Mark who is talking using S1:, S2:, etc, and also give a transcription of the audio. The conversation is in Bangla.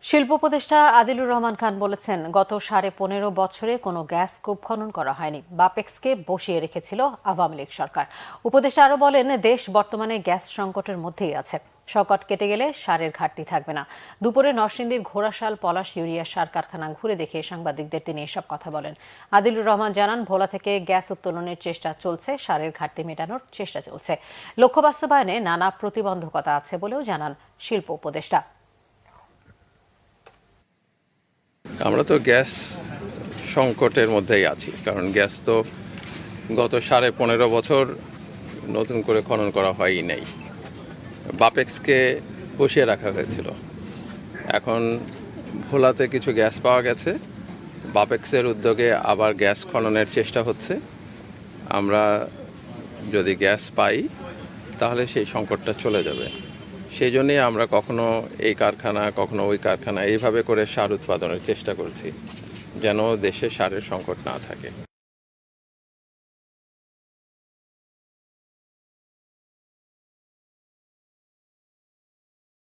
S1: শিল্প উপদেষ্টা আদিলুর রহমান খান বলেছেন, গত 15.5 বছরে কোনো গ্যাস কূপ খনন করা হয়নি। বাপেক্সকে বসিয়ে রেখেছিল আওয়ামী লীগ সরকার। উপদেষ্টা আরও বলেন, দেশ বর্তমানে গ্যাস সংকটের মধ্যেই আছে। সংকট কেটে গেলে সারের ঘাটতি থাকবে না। দুপুরে নরসিংদীর ঘোড়াশাল পলাশ ইউরিয়া সার কারখানা ঘুরে দেখে সাংবাদিকদের তিনি এসব কথা বলেন। আদিলুর রহমান জানান, ভোলা থেকে গ্যাস উত্তোলনের চেষ্টা চলছে, সারের ঘাটতি মেটানোর চেষ্টা চলছে। লক্ষ্য বাস্তবায়নে নানা প্রতিবন্ধকতা আছে বলেও জানান শিল্প উপদেষ্টা।
S2: আমরা তো গ্যাস সংকটের মধ্যেই আছি, কারণ গ্যাস তো গত 15.5 বছর নতুন করে খনন করা হয়ই নাই। বাপেক্সকে বসিয়ে রাখা হয়েছিল। এখন ভোলাতে কিছু গ্যাস পাওয়া গেছে, বাপেক্সের উদ্যোগে আবার গ্যাস খননের চেষ্টা হচ্ছে। আমরা যদি গ্যাস পাই তাহলে সেই সংকটটা চলে যাবে। সেই জন্যই আমরা কখনো এই কারখানা কখনো ওই কারখানা এইভাবে করে সার উৎপাদনের চেষ্টা করছি, যেন দেশে সারের সংকট না থাকে।